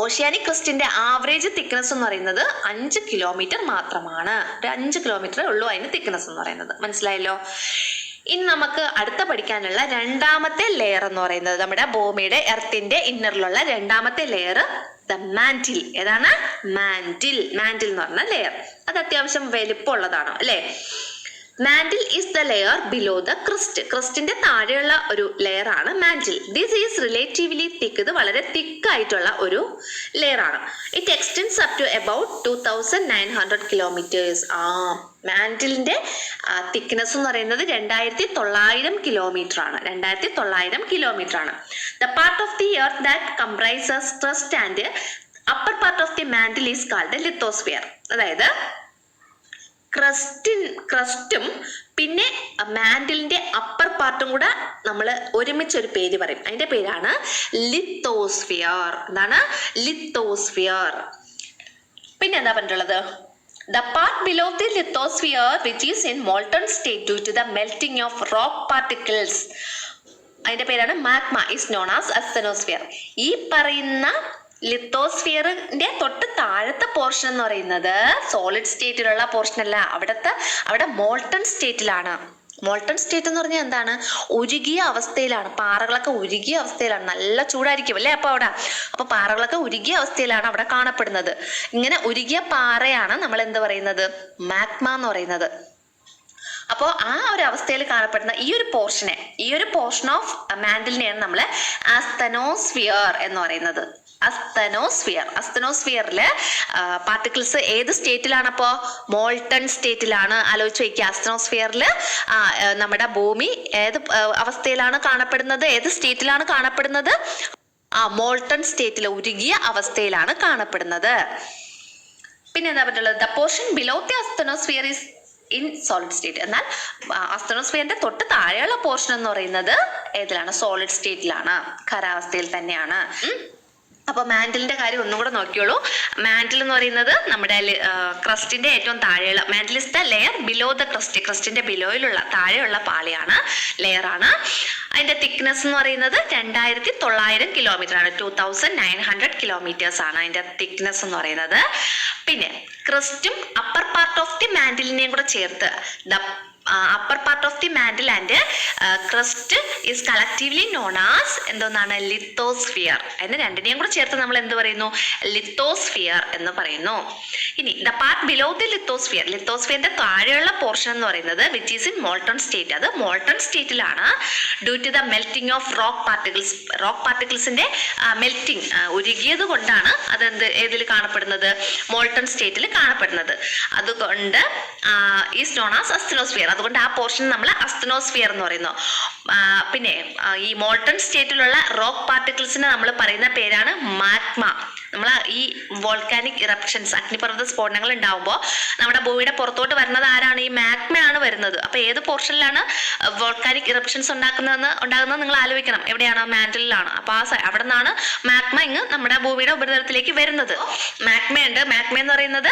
ഓഷ്യാനിക് ക്രസ്റ്റിന്റെ ആവറേജ് തിക്നെസ് എന്ന് പറയുന്നത് 5 കിലോമീറ്റർ മാത്രമാണ്. ഒരു 5 കിലോമീറ്ററേ ഉള്ളൂ അതിന് തിക്നെസ് എന്ന് പറയുന്നത്. മനസ്സിലായല്ലോ? ഇനി നമുക്ക് അടുത്ത പഠിക്കാനുള്ള രണ്ടാമത്തെ ലെയർ എന്ന് പറയുന്നത് നമ്മുടെ ഭൂമിയുടെ എർത്തിന്റെ ഇന്നറിലുള്ള രണ്ടാമത്തെ ലെയർ ദ മാന്റിൽ. ഏതാണ്? മാന്റിൽ. മാന്റിൽ എന്ന് പറഞ്ഞ ലെയർ അത് അത്യാവശ്യം വലിപ്പമുള്ളതാണ് അല്ലെ? Mantle is the layer below the crust. ക്രസ്റ്റിന്റെ താഴെയുള്ള ഒരു ലെയർ ആണ് mantle. This is relatively thick. ഇത് വളരെ തിക്കായിട്ടുള്ള ഒരു ലെയർ ആണ്. It extends up to about 2900 kilometres. മാന്റിലിന്റെ തിക്നെസ് എന്ന് പറയുന്നത് 2900 കിലോമീറ്റർ ആണ്. 2900 കിലോമീറ്റർ ആണ്. The part of the earth that comprises crust and upper part of the mantle is called lithosphere. അതായത് ക്രസ്റ്റും പിന്നെ മാന്റിലിന്റെ അപ്പർ പാർട്ടും കൂടെ നമ്മൾ ഒരുമിച്ച് ഒരു പേര് പറയും. അതിന്റെ പേരാണ് ലിത്തോസ്ഫിയർ. എന്താണ്? ലിത്തോസ്ഫിയർ. പിന്നെ എന്താ പറഞ്ഞിട്ടുള്ളത്? The part below the lithosphere which is in molten state due to the melting of rock particles, അതിന്റെ പേരാണ് magma, is known as asthenosphere. ഈ പറയുന്ന ലിത്തോസ്ഫിയറിന്റെ തൊട്ട് താഴത്തെ പോർഷൻ എന്ന് പറയുന്നത് സോളിഡ് സ്റ്റേറ്റിലുള്ള പോർഷൻ അല്ല. അവിടെ മോൾട്ടൺ സ്റ്റേറ്റിലാണ്. മോൾട്ടൺ സ്റ്റേറ്റ് എന്ന് പറഞ്ഞാൽ എന്താണ്? ഉരുകിയ അവസ്ഥയിലാണ്. പാറകളൊക്കെ ഉരുകിയ അവസ്ഥയിലാണ്. നല്ല ചൂടായിരിക്കും അല്ലേ അപ്പൊ അവിടെ. അപ്പൊ പാറകളൊക്കെ ഉരുകിയ അവസ്ഥയിലാണ് അവിടെ കാണപ്പെടുന്നത്. ഇങ്ങനെ ഉരുകിയ പാറയാണ് നമ്മൾ എന്ത് പറയുന്നത്? മാഗ്മ എന്ന് പറയുന്നത്. അപ്പോൾ ആ ഒരു അവസ്ഥയിൽ കാണപ്പെടുന്ന ഈ ഒരു പോർഷൻ ഓഫ് മാന്റിലിനെയാണ് നമ്മൾ ആസ്തനോസ്ഫിയർ എന്ന് പറയുന്നത്. അസ്തനോസ്ഫിയറില് പാർട്ടിക്കിൾസ് ഏത് സ്റ്റേറ്റിലാണ്? അപ്പോ മോൾട്ടൺ സ്റ്റേറ്റിലാണ്. ആലോചിച്ച് വയ്ക്കുക. അസ്തനോസ്ഫിയറിൽ നമ്മുടെ ഭൂമി ഏത് അവസ്ഥയിലാണ് കാണപ്പെടുന്നത്? ഏത് സ്റ്റേറ്റിലാണ് കാണപ്പെടുന്നത്? മോൾട്ടൺ സ്റ്റേറ്റിൽ, ഉരുകിയ അവസ്ഥയിലാണ് കാണപ്പെടുന്നത്. പിന്നെ എന്താ പറ്റുള്ളത്? The portion below the asthenosphere is in solid state. എന്നാൽ അസ്തനോസ്ഫിയറിന്റെ തൊട്ട് താഴെയുള്ള പോർഷൻ എന്ന് പറയുന്നത് ഏതിലാണ്? സോളിഡ് സ്റ്റേറ്റിലാണ്, ഖരാവസ്ഥയിൽ തന്നെയാണ്. അപ്പൊ മാന്റിലിന്റെ കാര്യം ഒന്നും കൂടെ നോക്കിയോളൂ. മാന്റിൽ എന്ന് പറയുന്നത് നമ്മുടെ ക്രസ്റ്റിന്റെ ഏറ്റവും താഴെയുള്ള, mantle is the layer below the crust. ക്രസ്റ്റിന്റെ ബിലോയിലുള്ള താഴെയുള്ള പാളിയാണ്, ലെയർ ആണ്. അതിന്റെ തിക്നെസ് എന്ന് പറയുന്നത് 2900 കിലോമീറ്റർ ആണ്. 2900 കിലോമീറ്റേഴ്സ് ആണ് അതിന്റെ തിക്നെസ് എന്ന് പറയുന്നത്. പിന്നെ ക്രസ്റ്റും അപ്പർ പാർട്ട് ഓഫ് ദി മാന്റിലിനെയും കൂടെ ചേർത്ത് upper part of the mantle and crust is collectively known as എന്താണ്? ലിത്തോസ്ഫിയർ. അതിന് രണ്ടിനെയും കൂടെ ചേർത്ത് നമ്മൾ എന്ത് പറയുന്നു? ലിത്തോസ്ഫിയർ എന്ന് പറയുന്നു. ഇനി ദ പാർട്ട് ബിലോ ദി ലിത്തോസ്ഫിയറിന്റെ താഴെയുള്ള പോർഷൻ എന്ന് പറയുന്നത് which is in molten state. അത് മോൾട്ടൺ സ്റ്റേറ്റിലാണ്. Due to the melting of rock പാർട്ടിക്കിൾസിന്റെ മെൽറ്റിംഗ്, ഉരുകിയത് കൊണ്ടാണ് അത് ഏതിൽ കാണപ്പെടുന്നത്? മോൾട്ടൺ സ്റ്റേറ്റിൽ കാണപ്പെടുന്നത്. അതുകൊണ്ട് ഈസ് നോൺ ആസ് അസ്തനോസ്ഫിയർ. അതുകൊണ്ട് ആ പോർഷൻ നമ്മൾ അസ്തനോസ്ഫിയർ എന്ന് പറയുന്നു. പിന്നെ ഈ മോൾട്ടൺ സ്റ്റേറ്റിലുള്ള റോക്ക് പാർട്ടിക്കിൾസിനെ നമ്മൾ പറയുന്ന പേരാണ് മാഗ്മ. നമ്മൾ ഈ വോൾക്കാനിക് ഇറപ്ഷൻസ്, അഗ്നിപർവ്വത സ്ഫോടനങ്ങൾ ഉണ്ടാവുമ്പോൾ നമ്മുടെ ഭൂമിയുടെ പുറത്തോട്ട് വരുന്നത് ആരാണ്? ഈ മാഗ്മയാണ് വരുന്നത്. അപ്പൊ ഏത് പോർഷനിലാണ് വോൾക്കാനിക് ഇറപ്ഷൻസ് ഉണ്ടാകുന്നത് നിങ്ങൾ ആലോചിക്കണം. എവിടെയാണ്? മാന്റിലാണ്. അപ്പൊ അവിടെ നിന്നാണ് മാഗ്മ ഇങ്ങ് നമ്മുടെ ഭൂമിയുടെ ഉപരിതലത്തിലേക്ക് വരുന്നത്. മാഗ്മ എന്ന് പറയുന്നത്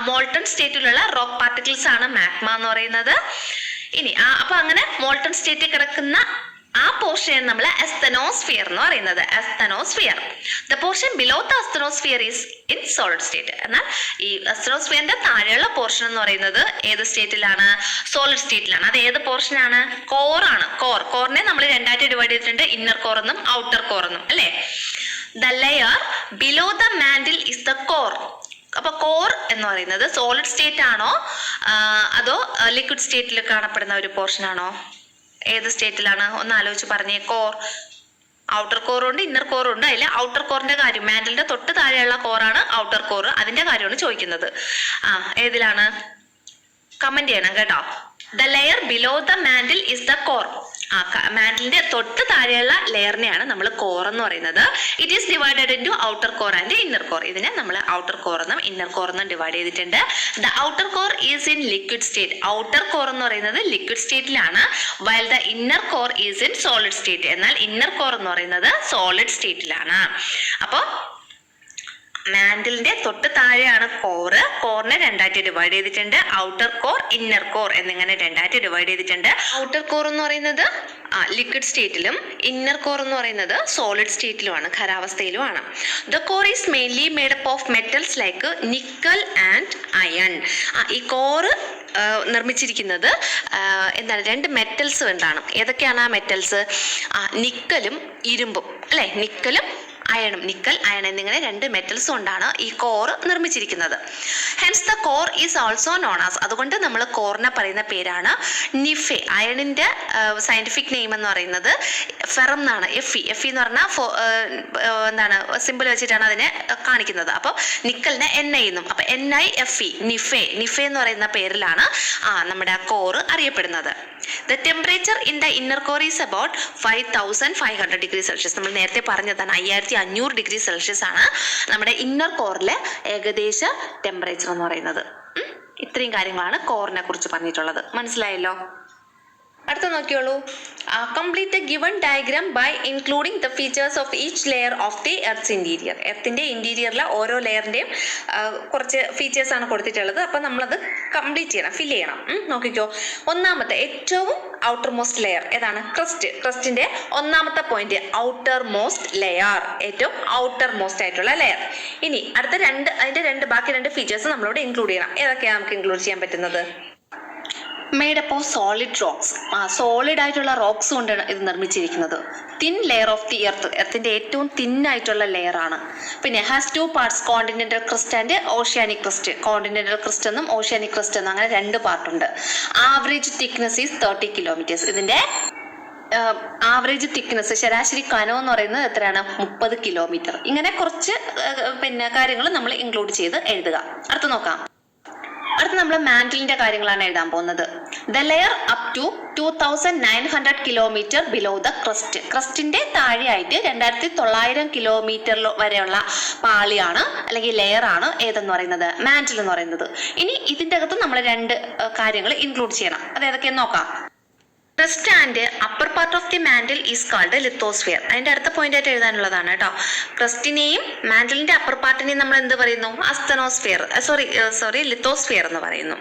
മോൾട്ടൺ സ്റ്റേറ്റിലുള്ള റോക്ക് പാർട്ടിക്കിൾസ് ആണ് മാഗ്മ എന്ന് പറയുന്നത്. ഇനി അപ്പൊ അങ്ങനെ മോൾട്ടൺ സ്റ്റേറ്റിൽ കിടക്കുന്ന ആ പോർഷൻ നമ്മൾ അസ്തനോസ്ഫിയർ എന്ന് പറയുന്നത്. Asthenosphere. The portion below the asthenosphere is in solid state. എന്നാൽ ഈ അസ്തനോസ്ഫിയറിന്റെ താഴെയുള്ള പോർഷൻ എന്ന് പറയുന്നത് ഏത് സ്റ്റേറ്റിലാണ്? സോളിഡ് സ്റ്റേറ്റിലാണ്. അത് ഏത് പോർഷനാണ്? കോറാണ്. കോറിനെ നമ്മൾ രണ്ടായിട്ട് ഡിവൈഡ് ചെയ്തിട്ടുണ്ട്. ഇന്നർ കോർ എന്നും ഔട്ടർ കോർ എന്നും അല്ലേ? The layer below the mantle is the core. അപ്പൊ കോർ എന്ന് പറയുന്നത് സോളിഡ് സ്റ്റേറ്റ് ആണോ അതോ ലിക്വിഡ് സ്റ്റേറ്റിൽ കാണപ്പെടുന്ന ഒരു പോർഷൻ ആണോ? ഏത് സ്റ്റേറ്റിലാണ് ഒന്ന് ആലോചിച്ച് പറഞ്ഞേ. കോർ ഔട്ടർ കോറുണ്ട് ഇന്നർ കോറുണ്ട്. അതിൽ ഔട്ടർ കോറിന്റെ കാര്യം, മാൻഡിലിന്റെ തൊട്ട് താഴെയുള്ള കോറാണ് ഔട്ടർ കോർ, അതിന്റെ കാര്യമാണ് ചോദിക്കുന്നത്. ഏതിലാണ്? കമന്റ് ചെയ്യണം കേട്ടോ. The layer below the mantle is the core. മാൻഡിലിന്റെ തൊട്ട് താഴെയുള്ള ലെയറിനെയാണ് നമ്മൾ കോർ എന്ന് പറയുന്നത്. It is divided into outer core and inner core. ഇതിനെ നമ്മൾ ഔട്ടർ കോർ എന്നും ഇന്നർ കോർ എന്നും ഡിവൈഡ് ചെയ്തിട്ടുണ്ട്. The outer core is in liquid state. Outer core എന്ന് പറയുന്നത് ലിക്വിഡ് സ്റ്റേറ്റിലാണ്. While the inner core is in solid state. എന്നാൽ inner core എന്ന് പറയുന്നത് സോളിഡ് സ്റ്റേറ്റിലാണ്. അപ്പോ മാൻഡിലിന്റെ തൊട്ട് താഴെയാണ് കോറ്. കോറിനെ രണ്ടായിട്ട് ഡിവൈഡ് ചെയ്തിട്ടുണ്ട്. ഔട്ടർ കോർ ഇന്നർ കോർ എന്നിങ്ങനെ രണ്ടായിട്ട് ഡിവൈഡ് ചെയ്തിട്ടുണ്ട്. ഔട്ടർ കോർ എന്ന് പറയുന്നത് ലിക്വിഡ് സ്റ്റേറ്റിലും ഇന്നർ കോർ എന്ന് പറയുന്നത് സോളിഡ് സ്റ്റേറ്റിലുമാണ്, ഖരാവസ്ഥയിലുമാണ്. The core is mainly made up of metals like nickel and iron. ഈ കോറ് നിർമ്മിച്ചിരിക്കുന്നത് എന്താണ്? രണ്ട് മെറ്റൽസ് കൊണ്ടാണ്. ഏതൊക്കെയാണ് ആ മെറ്റൽസ്? നിക്കലും ഇരുമ്പും അല്ലെ. നിക്കലും അയണും, നിക്കൽ അയൺ എന്നിങ്ങനെ രണ്ട് മെറ്റൽസ് കൊണ്ടാണ് ഈ കോർ നിർമ്മിച്ചിരിക്കുന്നത്. Hence the core is also known as. അതുകൊണ്ട് നമ്മൾ കോറിനെ പറയുന്ന പേരാണ് നിഫെ. അയണിന്റെ സയന്റിഫിക് നെയിം എന്ന് പറയുന്നത് ഫെറം എന്നാണ്. എഫ് എന്ന് പറഞ്ഞാൽ എന്താണ് സിമ്പിൾ വെച്ചിട്ടാണ് അതിനെ കാണിക്കുന്നത്. അപ്പോൾ നിക്കലിനെ NI എന്നും, അപ്പൊ NIFE നിഫെ. നിഫെ എന്ന് പറയുന്ന പേരിലാണ് നമ്മുടെ കോർ അറിയപ്പെടുന്നത്. The temperature in the inner core is about 5500 degree Celsius. നമ്മൾ നേരത്തെ പറഞ്ഞതാണ് 5500 ഡിഗ്രി സെൽഷ്യസ് ആണ് നമ്മുടെ ഇന്നർ കോറിലെ ഏകദേശ ടെമ്പറേച്ചർ എന്ന് പറയുന്നത്. ഇത്രയും കാര്യങ്ങളാണ് കോറിനെ കുറിച്ച് പറഞ്ഞിട്ടുള്ളത്. മനസ്സിലായല്ലോ? അടുത്ത നോക്കിയോളൂ. Complete the given diagram by including the features of each layer of the earth interior. എർത്തിന്റെ ഇന്റീരിയറിലെ ഓരോ ലെയറിന്റെയും കുറച്ച് ഫീച്ചേഴ്സ് ആണ് കൊടുത്തിട്ടുള്ളത്. അപ്പൊ നമ്മളത് കംപ്ലീറ്റ് ചെയ്യണം, ഫില്ല് ചെയ്യണം. നോക്കിക്കോ. ഒന്നാമത്തെ ഏറ്റവും ഔട്ടർ മോസ്റ്റ് ലെയർ ഏതാണ്? ക്രസ്റ്റ്. ക്രസ്റ്റിന്റെ ഒന്നാമത്തെ പോയിന്റ് ഔട്ടർ മോസ്റ്റ് ലെയർ, ഏറ്റവും ഔട്ടർ മോസ്റ്റ് ആയിട്ടുള്ള ലെയർ. ഇനി അടുത്ത അതിന്റെ ബാക്കി രണ്ട് ഫീച്ചേഴ്സ് നമ്മളോട് ഇൻക്ലൂഡ് ചെയ്യണം. ഏതൊക്കെയാണ് നമുക്ക് ഇൻക്ലൂഡ് ചെയ്യാൻ പറ്റുന്നത്? Made up of solid rocks. Solid ആയിട്ടുള്ള റോക്സ് കൊണ്ടാണ് ഇത് നിർമ്മിച്ചിരിക്കുന്നത്. Thin layer of the earth. എർത്തിന്റെ ഏറ്റവും തിൻ ആയിട്ടുള്ള ലെയർ ആണ്. പിന്നെ has 2 parts, continental crust and oceanic crust. Continental crust എന്നും ഓഷ്യാനിക് ക്രസ്റ്റ് എന്നും അങ്ങനെ 2 പാർട്ടുണ്ട്. Average thickness is 30 kilometres. ഇതിന്റെ ആവറേജ് തിക്നെസ്, ശരാശരി കനം എന്ന് പറയുന്നത് എത്രയാണ്? 30 കിലോമീറ്റർ. ഇങ്ങനെ കുറച്ച് കാര്യങ്ങൾ നമ്മൾ ഇൻക്ലൂഡ് ചെയ്ത് എഴുതുക. അടുത്ത് നോക്കാം. അടുത്ത നമ്മൾ മാൻഡിലിന്റെ കാര്യങ്ങളാണ് എഴുതാൻ പോകുന്നത്. The layer up to 2900 kilometre below the crust. ക്രസ്റ്റിന്റെ താഴെയായിട്ട് 2900 കിലോമീറ്റർ വരെയുള്ള പാളിയാണ് അല്ലെങ്കിൽ ലെയർ ആണ് ഏതെന്ന് പറയുന്നത്? മാൻഡിൽ എന്ന് പറയുന്നത്. ഇനി ഇതിന്റെ അകത്ത് നമ്മൾ 2 കാര്യങ്ങൾ ഇൻക്ലൂഡ് ചെയ്യണം. അത് ഏതൊക്കെയെന്ന് നോക്കാം. Crest and upper part of the mantle is called lithosphere. അതിന്റെ അടുത്ത പോയിന്റ് ആയിട്ട് എഴുതാനുള്ളതാണ് കേട്ടോ. ക്രസ്റ്റിനെയും മാൻഡിലിന്റെ അപ്പർ പാർട്ടിനെയും നമ്മൾ എന്ത് പറയുന്നു? അസ്തനോസ്ഫിയർ, ലിത്തോസ്ഫിയർ എന്ന് പറയുന്നു.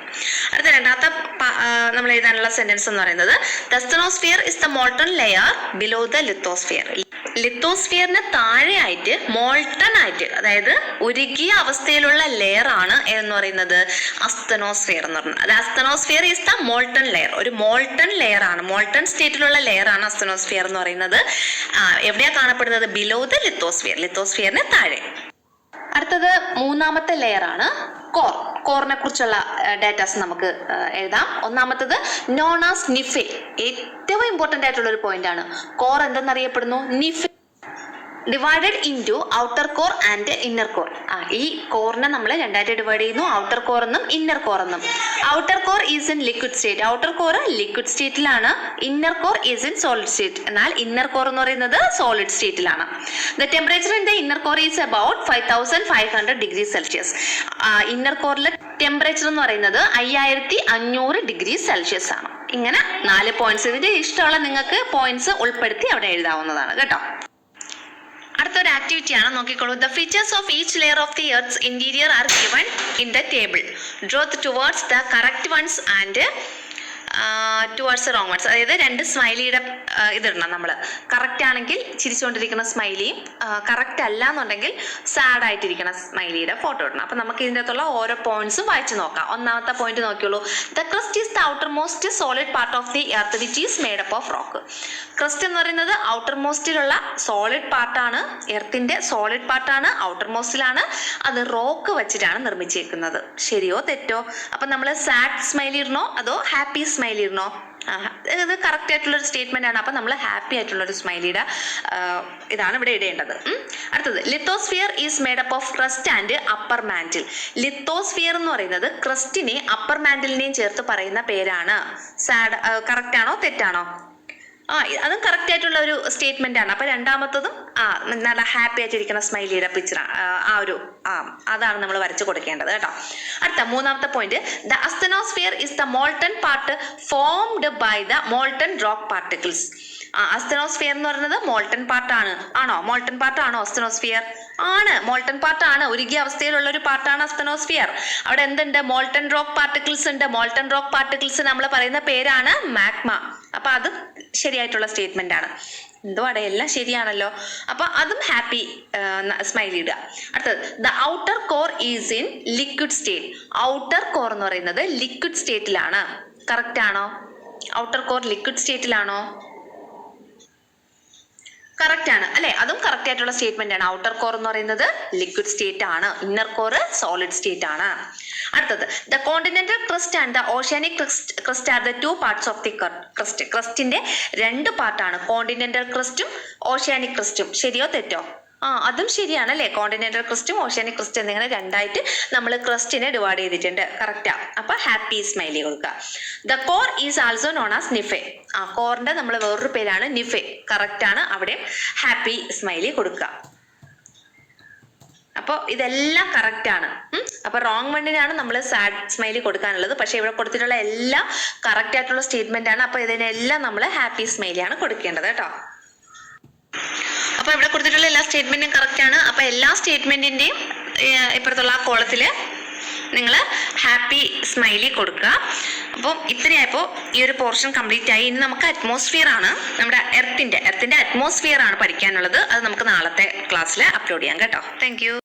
അടുത്ത രണ്ടാമത്തെ നമ്മൾ എഴുതാനുള്ള സെന്റൻസ് എന്ന് പറയുന്നത് the asthenosphere is the molten layer below the lithosphere. ലിത്തോസ്ഫിയറിന് താഴെയായിട്ട് മോൾട്ടൺ ആയിട്ട്, അതായത് ഉരുകിയ അവസ്ഥയിലുള്ള ലെയർ ആണ് എന്ന് പറയുന്നത് അസ്തനോസ്ഫിയർ എന്ന് പറയുന്നത്. അത് asthenosphere is the molten layer. ഒരു മോൾട്ടൺ ലെയർ ആണ്, മോൾട്ടൺ സ്റ്റേറ്റിലുള്ള ലെയർ ആണ് അസ്തനോസ്ഫിയർ എന്ന് പറയുന്നത്. എവിടെയാ കാണപ്പെടുന്നത്? ബിലോ ദ ലിത്തോസ്ഫിയർ, ലിത്തോസ്ഫിയറിന് താഴെ. അടുത്തത് മൂന്നാമത്തെ ലെയർ ആണ് കോർ. കോറിനെ കുറിച്ചുള്ള ഡാറ്റാസ് നമുക്ക് എഴുതാം. ഒന്നാമത്തത് നോൺ ആസ് നിഫെ. ഏറ്റവും ഇമ്പോർട്ടന്റ് ആയിട്ടുള്ള ഒരു പോയിന്റ് ആണ്. കോർ എന്തെന്നറിയപ്പെടുന്നു? NIFE. Divided into outer core and inner core. ഈ കോറിനെ നമ്മൾ രണ്ടായിട്ട് ഡിവൈഡ് ചെയ്യുന്നു, ഔട്ടർ കോർ എന്നും ഇന്നർ കോർ എന്നും. Outer core is in liquid state. Outer core liquid സ്റ്റേറ്റിലാണ്. Inner core is in solid state. എന്നാൽ ഇന്നർ കോർ എന്ന് പറയുന്നത് സോളിഡ് സ്റ്റേറ്റിലാണ്. The temperature in the inner core is about 5500 degree Celsius. ഇന്നർ കോറിലെ temperature എന്ന് പറയുന്നത് 5500 ഡിഗ്രി സെൽഷ്യസ് ആണ്. ഇങ്ങനെ 4 പോയിന്റ്സ്. ഇതിന്റെ ഇഷ്ടമുള്ള നിങ്ങൾക്ക് പോയിന്റ്സ് ഉൾപ്പെടുത്തി അവിടെ എഴുതാവുന്നതാണ് കേട്ടോ. അടുത്തൊരു ആക്ടിവിറ്റി ആണ്, നോക്കിക്കോളൂ. The features of each layer of the earth interior are given in the table. Draw towards the correct ones and towards wrong words, അതായത് രണ്ട് സ്മൈലിയുടെ ഇതിടണം നമ്മൾ. കറക്റ്റ് ആണെങ്കിൽ ചിരിച്ചുകൊണ്ടിരിക്കുന്ന സ്മൈലിയും, കറക്റ്റ് അല്ല എന്നുണ്ടെങ്കിൽ സാഡ് ആയിട്ടിരിക്കുന്ന സ്മൈലിയുടെ ഫോട്ടോ ഇടണം. അപ്പം നമുക്ക് ഇതിൻ്റെ അകത്തുള്ള ഓരോ പോയിന്റ്സും വായിച്ചു നോക്കാം. ഒന്നാമത്തെ പോയിന്റ് നോക്കിയുള്ളൂ. The crust is the outermost solid part of the earth which is made up of rock. Crust എന്ന് പറയുന്നത് ഔട്ടർ മോസ്റ്റിലുള്ള സോളിഡ് പാർട്ടാണ്, എർത്തിന്റെ സോളിഡ് പാർട്ടാണ്, ഔട്ടർ മോസ്റ്റിലാണ്. അത് റോക്ക് വെച്ചിട്ടാണ് നിർമ്മിച്ചേക്കുന്നത്. ശരിയോ തെറ്റോ? അപ്പം നമ്മൾ സാഡ് സ്മൈലി ഇടണോ അതോ ഹാപ്പി സ്മൈലി ഇടണോ? ഇത് കറക്റ്റ് ആയിട്ടുള്ളൊരു സ്റ്റേറ്റ്മെന്റ് ആണ്. അപ്പം നമ്മൾ ഹാപ്പി ആയിട്ടുള്ളൊരു സ്മൈലിയുടെ ഇതാണ് ഇവിടെ ഇടേണ്ടത്. അടുത്തത്, lithosphere is made up of crest and upper mantle. Lithosphere എന്ന് പറയുന്നത് ക്രസ്റ്റിനെ അപ്പർ മാൻറ്റിലിനെയും ചേർത്ത് പറയുന്ന പേരാണ്. സാഡ് കറക്റ്റ് ആണോ തെറ്റാണോ? അതും കറക്റ്റ് ആയിട്ടുള്ള ഒരു സ്റ്റേറ്റ്മെന്റ് ആണ്. അപ്പൊ രണ്ടാമത്തതും നല്ല ഹാപ്പി ആയിട്ടിരിക്കുന്ന സ്മൈലിയുടെ പിക്ചർ അതാണ് നമ്മൾ വരച്ചു കൊടുക്കേണ്ടത് കേട്ടോ. അടുത്ത മൂന്നാമത്തെ point, the asthenosphere is the molten part formed by the molten rock particles. Asthenosphere എന്ന് പറയുന്നത് മോൾട്ടൺ പാർട്ടാണ്. ആണോ? മോൾട്ടൺ പാർട്ടാണോ അസ്തനോസ്ഫിയർ? ആണ്, മോൾട്ടൺ പാർട്ടാണ്. ഉരുകിയ അവസ്ഥയിലുള്ള ഒരു പാർട്ടാണ് അസ്തനോസ്ഫിയർ. അവിടെ എന്തുണ്ട്? മോൾട്ടൺ റോക്ക് പാർട്ടിക്കിൾസ് ഉണ്ട്. മോൾട്ടൺ റോക്ക് പാർട്ടിക്കിൾസ് നമ്മൾ പറയുന്ന പേരാണ് മാഗ്മ. അപ്പൊ അത് ശരിയായിട്ടുള്ള സ്റ്റേറ്റ്മെന്റ് ആണ്. എന്തോ അവിടെ എല്ലാം ശരിയാണല്ലോ. അപ്പൊ അതും ഹാപ്പി സ്മൈലി ഇടുക. അടുത്തത്, the outer core is in liquid state. Outer core എന്ന് പറയുന്നത് ലിക്വിഡ് സ്റ്റേറ്റിലാണ്. കറക്റ്റ് ആണോ? ഔട്ടർ കോർ ലിക്വിഡ് സ്റ്റേറ്റിലാണോ? കറക്റ്റ് ആണ് അല്ലെ? അതും കറക്റ്റ് ആയിട്ടുള്ള സ്റ്റേറ്റ്മെന്റ് ആണ്. ഔട്ടർ കോർ എന്ന് പറയുന്നത് ലിക്വിഡ് സ്റ്റേറ്റ് ആണ്, ഇന്നർ കോർ സോളിഡ് സ്റ്റേറ്റ് ആണ്. അടുത്തത്, the continental crust and the oceanic crust are the two parts of the crust. ക്രസ്റ്റിന്റെ രണ്ട് പാർട്ടാണ്, കോണ്ടിനെന്റൽ ക്രസ്റ്റും ഓഷ്യാനിക് ക്രസ്റ്റും. ശരിയോ തെറ്റോ? അതും ശരിയാണ് അല്ലെ? കോണ്ടിനെന്റൽ ക്രസ്റ്റും ഓഷ്യാനിക് ക്രസ്റ്റും എന്നിങ്ങനെ രണ്ടായിട്ട് നമ്മൾ ക്രസ്റ്റിനെ ഡിവൈഡ് ചെയ്തിട്ടുണ്ട്. കറക്റ്റാ. അപ്പൊ ഹാപ്പി സ്മൈലി കൊടുക്കുക. The core is also known as NIFE. കോറിന്റെ നമ്മൾ വേറൊരു പേരാണ് നിഫെ. കറക്റ്റ് ആണ്. അവിടെ ഹാപ്പി സ്മൈലി കൊടുക്കുക. അപ്പോൾ ഇതെല്ലാം കറക്റ്റ് ആണ്. അപ്പൊ റോങ് വണ്ണിനാണ് നമ്മൾ സാഡ് സ്മൈലി കൊടുക്കാനുള്ളത്. പക്ഷെ ഇവിടെ കൊടുത്തിട്ടുള്ള എല്ലാം കറക്റ്റ് ആയിട്ടുള്ള സ്റ്റേറ്റ്മെന്റ് ആണ്. അപ്പൊ ഇതിനെല്ലാം നമ്മൾ ഹാപ്പി സ്മൈലിയാണ് കൊടുക്കേണ്ടത് കേട്ടോ. അപ്പൊ ഇവിടെ കൊടുത്തിട്ടുള്ള എല്ലാ സ്റ്റേറ്റ്മെന്റും കറക്റ്റ് ആണ്. അപ്പൊ എല്ലാ സ്റ്റേറ്റ്മെന്റിന്റെയും ഇപ്പുറത്തുള്ള ആ കോളത്തില് നിങ്ങൾ ഹാപ്പി സ്മൈലി കൊടുക്കുക. അപ്പം ഇത്രയായപ്പോ ഈ ഒരു പോർഷൻ കംപ്ലീറ്റ് ആയി. ഇനി നമുക്ക് അറ്റ്മോസ്ഫിയർ ആണ്, നമ്മുടെ എർത്തിന്റെ അറ്റ്മോസ്ഫിയർ ആണ് പഠിക്കാനുള്ളത്. അത് നമുക്ക് നാളത്തെ ക്ലാസ്സിൽ അപ്ലോഡ് ചെയ്യാം കേട്ടോ. Thank you.